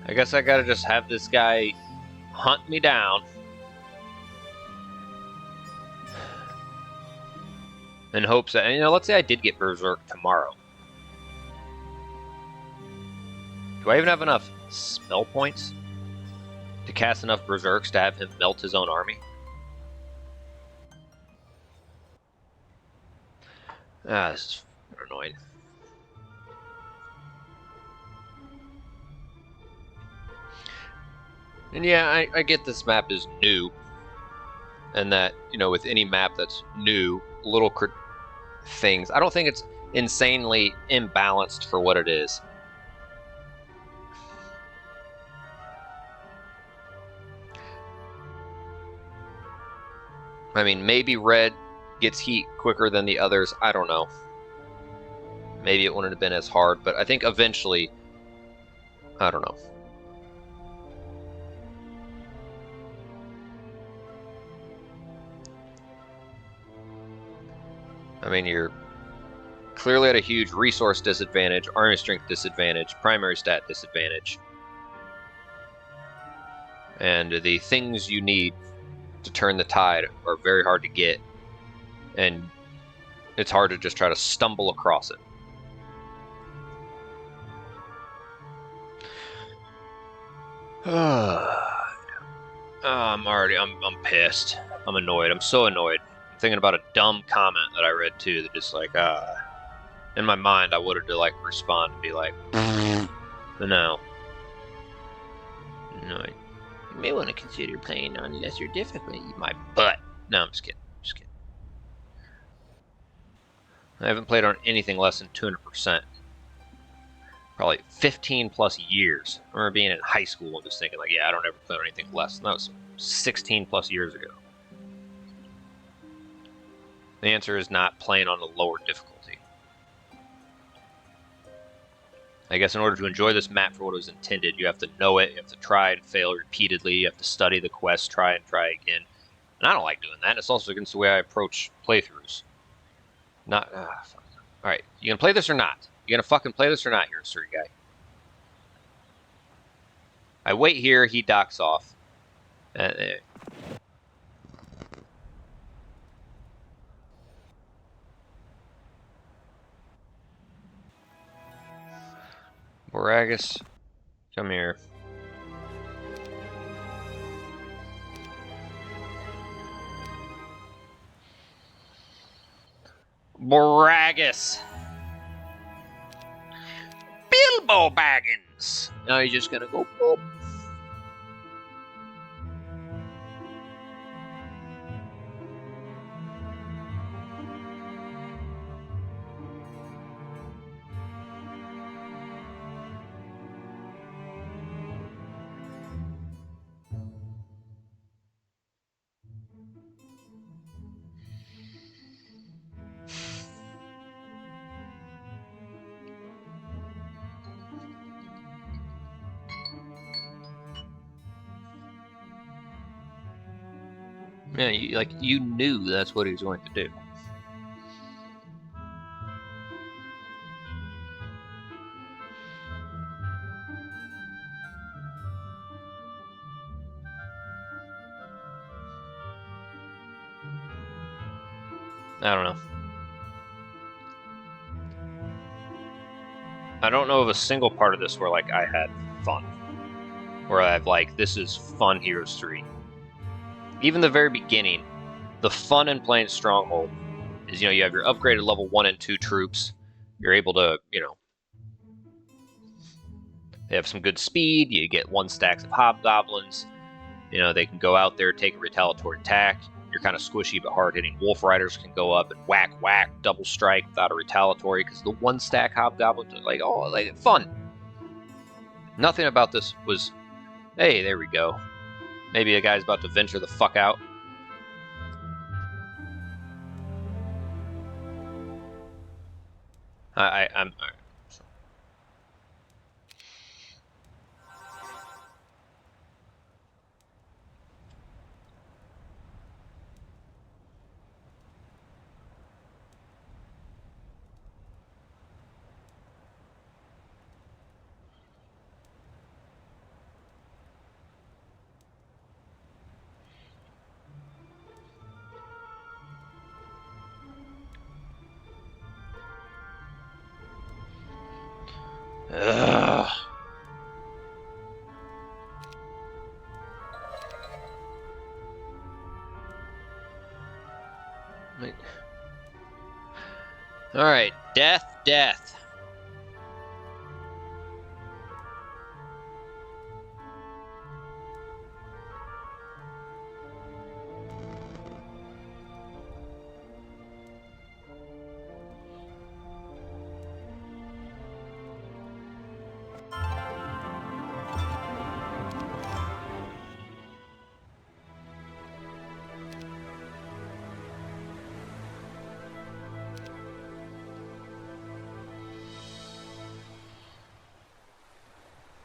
I guess I gotta just have this guy hunt me down. In hopes that, you know, let's say I did get Berserk tomorrow. Do I even have enough spell points to cast enough Berserks to have him melt his own army? Ah, this is annoying. And yeah, I get this map is new, and that, you know, with any map that's new, little things, I don't think it's insanely imbalanced for what it is. I mean, maybe red gets heat quicker than the others, I don't know. Maybe it wouldn't have been as hard, but I think eventually, I don't know. I mean, you're clearly at a huge resource disadvantage, army strength disadvantage, primary stat disadvantage. And the things you need to turn the tide are very hard to get, and it's hard to just try to stumble across it. I'm pissed. I'm annoyed. I'm so annoyed. I'm thinking about a dumb comment that I read too that just like, in my mind I wanted to like respond and be like, but no. No, you may want to consider playing on lesser difficulty, my butt. No, I'm just kidding. Just kidding. I haven't played on anything less than 200%. Probably 15 plus years. I remember being in high school and just thinking like, yeah, I don't ever play on anything less. And that was 16 plus years ago. The answer is not playing on a lower difficulty. I guess in order to enjoy this map for what it was intended, you have to know it, you have to try and fail repeatedly, you have to study the quest, try and try again. And I don't like doing that. It's also against the way I approach playthroughs. Not, fuck. Alright, you gonna play this or not? You gonna fucking play this or not, here, sir guy? I wait here, he docks off. Boragus, come here. Boragus! Bilbo Baggins! Now you're just gonna go boop. Yeah, you knew that's what he was going to do. I don't know. I don't know of a single part of this where like I had fun. Where I've like, this is fun Heroes 3. Even the very beginning, the fun in playing Stronghold is, you know, you have your upgraded level 1 and 2 troops. You're able to, you know, they have some good speed. You get 1 stacks of hobgoblins. You know, they can go out there, take a retaliatory attack. You're kind of squishy but hard hitting. Wolf Riders can go up and whack, whack, double strike without a retaliatory because the 1 stack hobgoblins are like, oh, like fun. Nothing about this was, hey, there we go. Maybe a guy's about to venture the fuck out. I'm. Alright, death, death.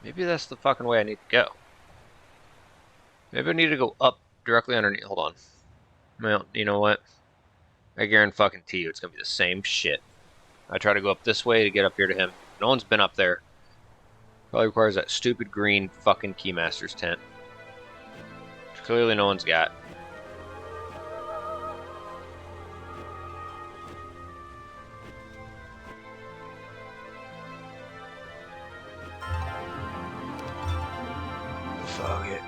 Maybe that's the fucking way I need to go. Maybe I need to go up directly underneath. Hold on. Well, you know what? I guarantee you it's going to be the same shit. I try to go up this way to get up here to him. No one's been up there. Probably requires that stupid green fucking Keymaster's tent. Which clearly no one's got. Fuck it.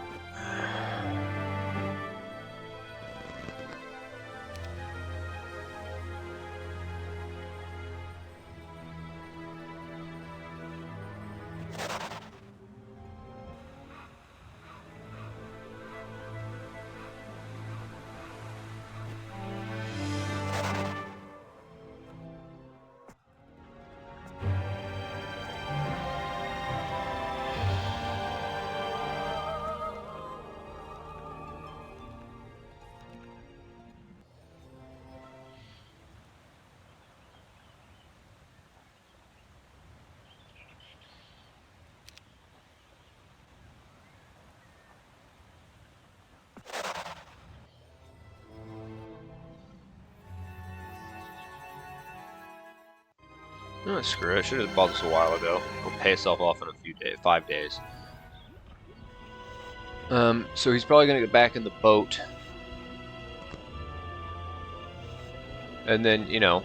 Oh, screw it. I should have bought this a while ago. It'll pay itself off in a few days, 5 days. So he's probably gonna get back in the boat. And then, you know,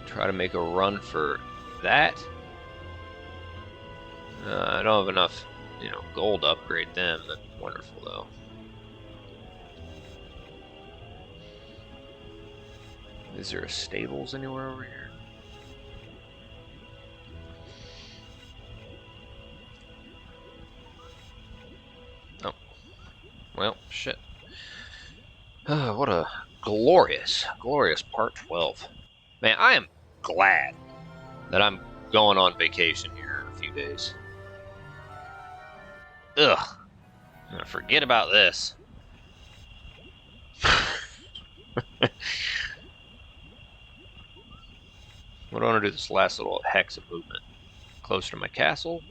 try to make a run for that. I don't have enough, you know, gold to upgrade them. That'd be wonderful, though. Is there a stables anywhere over here? Oh. Well, shit. What a glorious, glorious part 12. Man, I am glad that I'm going on vacation here in a few days. Ugh. I'm gonna forget about this. What do I want to do this last little hex of movement? Closer to my castle?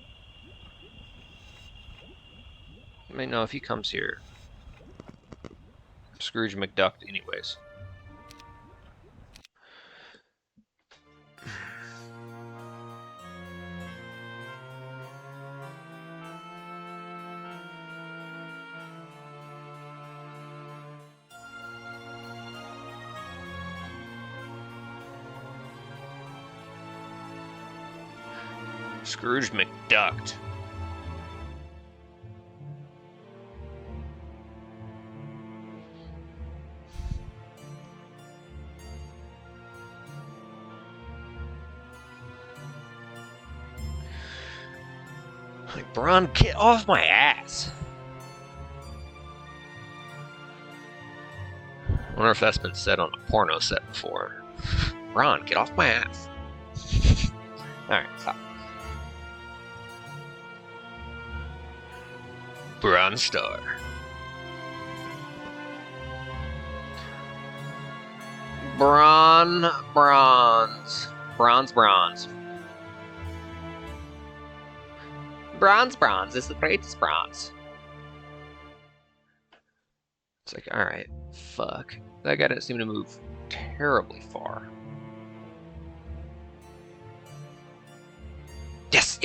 I mean, no, if he comes here, Scrooge McDuck anyways. Scrooge McDucked. Like, Bron, get off my ass. I wonder if that's been said on a porno set before. Bron, get off my ass. Alright, stop. Bronze Star. Bronze. Bronze is the greatest bronze. It's like, alright, fuck. That guy didn't seem to move terribly far. Yes.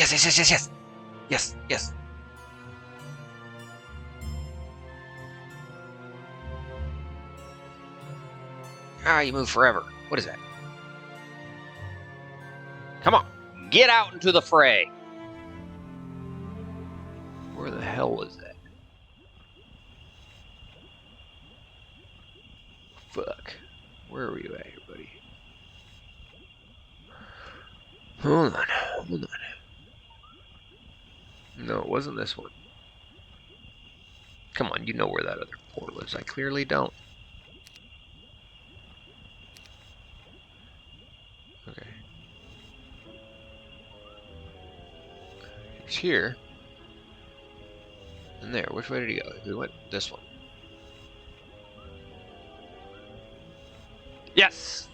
Ah, you move forever. What is that? Come on, get out into the fray. Where the hell was that? fuck. Where are you at here, buddy? Hold on. Hold on. No, it wasn't this one. Come on, you know where that other portal is. I clearly don't. Okay. He's here. And there. Which way did he go? He went this one. Yes!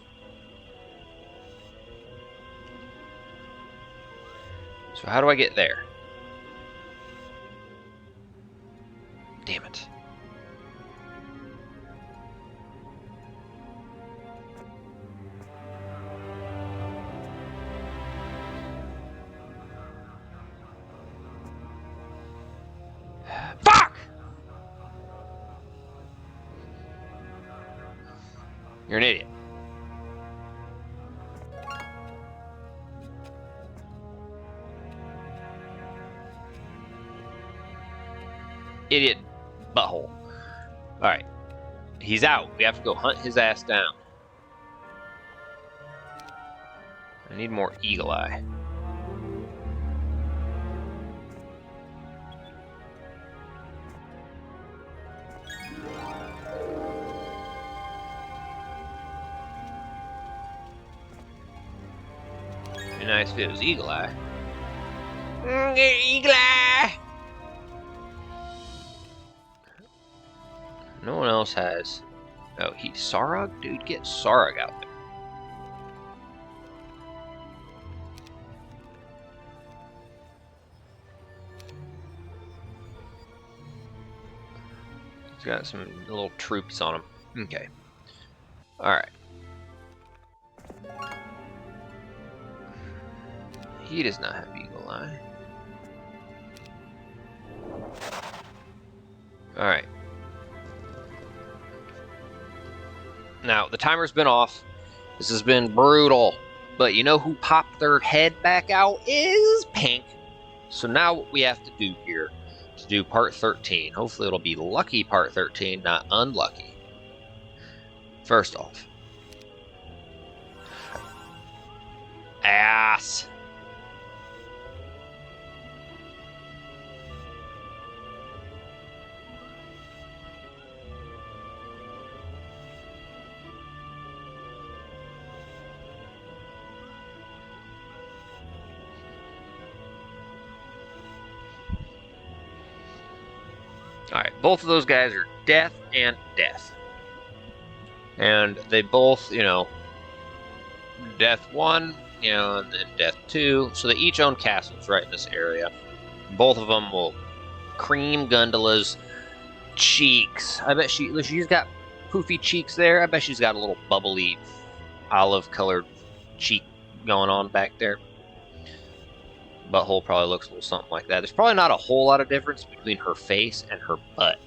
So how do I get there? Damn it. Fuck! You're an idiot. Idiot butthole. Alright. He's out. We have to go hunt his ass down. I need more eagle eye. Be nice if it was eagle eye. Eagle eye! No one else has. Oh, he's Sarog? Dude, get Sarog out there. He's got some little troops on him. Okay. Alright. He does not have eagle eye. Alright. Now, the timer's been off. This has been brutal. But you know who popped their head back out is Pink. So now what we have to do here to do part 13. Hopefully it'll be lucky part 13, not unlucky. First off. Ass. Alright, both of those guys are death and death. And they both, you know, death 1, you know, and then death 2. So they each own castles right in this area. Both of them will cream Gundala's cheeks. I bet she's got poofy cheeks there. I bet she's got a little bubbly olive-colored cheek going on back there. Butthole probably looks a little something like that. There's probably not a whole lot of difference between her face and her butt.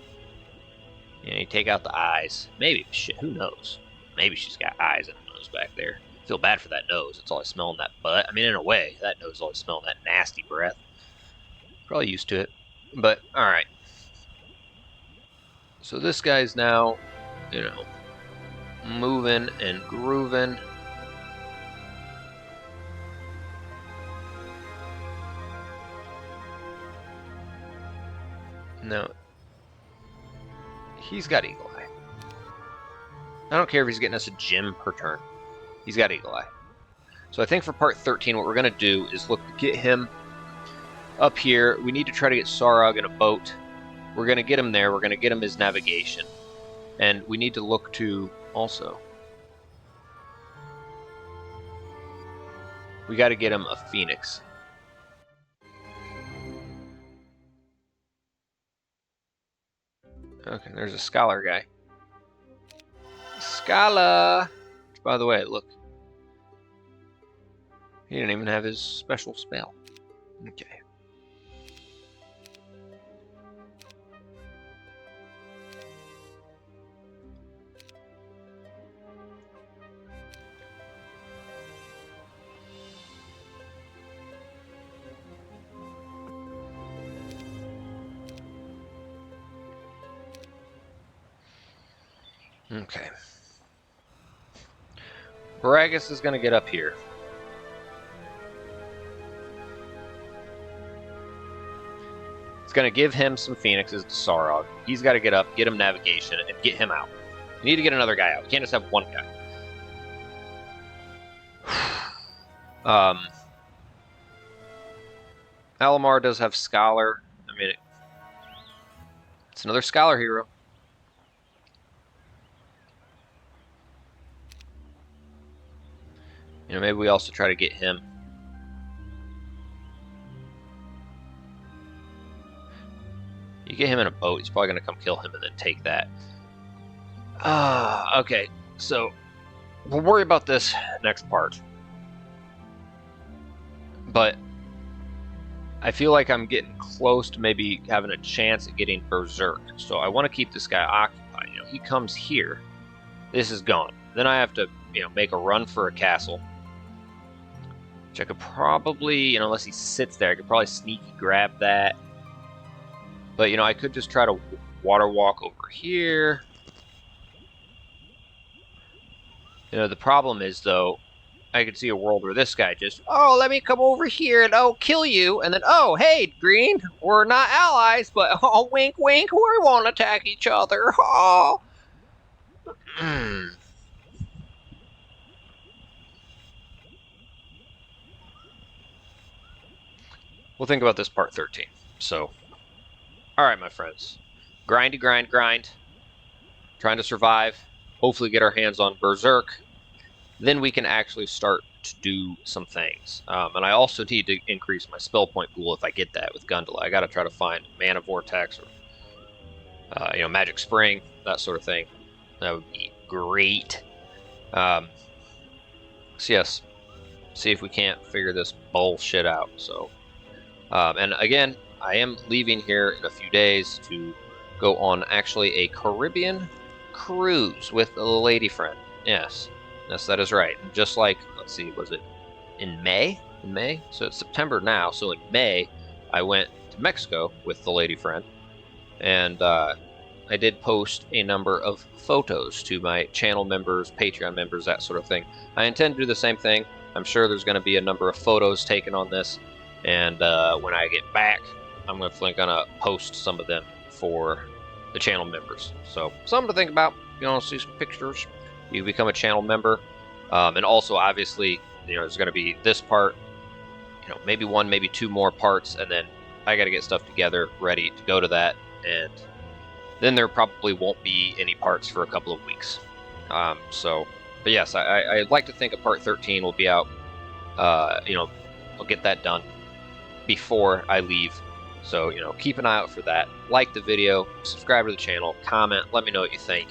You know, you take out the eyes. Maybe, shit, who knows? Maybe she's got eyes and a nose back there. I feel bad for that nose. It's always smelling that butt. I mean, in a way, that nose is always smelling that nasty breath. Probably used to it. But, alright. So this guy's now, you know, moving and grooving. No. He's got Eagle Eye. I don't care if he's getting us a gem per turn. He's got Eagle Eye. So I think for part 13, what we're going to do is look to get him up here. We need to try to get Sarog in a boat. We're going to get him there. We're going to get him his navigation. And we need to look to also... we got to get him a Phoenix. Okay, there's a scholar guy. Scholar! By the way, look. He didn't even have his special spell. Okay. Okay. Paragus is going to get up here. It's going to give him some phoenixes to Sarog. He's got to get up, get him navigation, and get him out. You need to get another guy out. You can't just have one guy. Alamar does have Scholar. I mean, it's another Scholar hero. You know, maybe we also try to get him. You get him in a boat, he's probably going to come kill him and then take that. Okay, so we'll worry about this next part. But I feel like I'm getting close to maybe having a chance at getting Berserk. So I want to keep this guy occupied. You know, he comes here. This is gone. Then I have to, you know, make a run for a castle. Which I could probably, you know, unless he sits there, I could probably sneaky grab that. But, you know, I could just try to water walk over here. You know, the problem is, though, I could see a world where this guy just, oh, let me come over here and, oh, kill you. And then, oh, hey, Green, we're not allies, but, oh, wink, wink, we won't attack each other. Oh. We'll think about this part 13. So, all right, my friends. Grindy, grind, grind. Trying to survive. Hopefully get our hands on Berserk. Then we can actually start to do some things. And I also need to increase my spell point pool if I get that with Gundala. I got to try to find Mana Vortex or, you know, Magic Spring, that sort of thing. That would be great. So yes, see if we can't figure this bullshit out. So, and again, I am leaving here in a few days to go on actually a Caribbean cruise with a lady friend. Yes, that is right. Just like, let's see, was it in May? In May? So it's September now. So in May, I went to Mexico with the lady friend, and I did post a number of photos to my channel members, Patreon members, that sort of thing. I intend to do the same thing. I'm sure there's going to be a number of photos taken on this, and when I get back, I'm going to post some of them for the channel members. So something to think about. You want to see some pictures, you become a channel member. And also, obviously, you know, there's going to be this part, you know, maybe one, maybe two more parts, and then I got to get stuff together, ready to go to that, and then there probably won't be any parts for a couple of weeks. But yes, I'd like to think a part 13 will be out. You know, I'll get that done before I leave. So, you know, keep an eye out for that. Like the video, subscribe to the channel, comment, let me know what you think.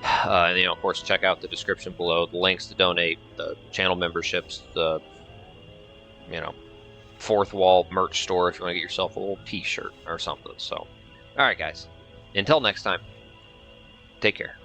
And, you know, of course, check out the description below, the links to donate, the channel memberships, the, you know, fourth wall merch store if you want to get yourself a little t-shirt or something. So, all right, guys. Until next time, take care.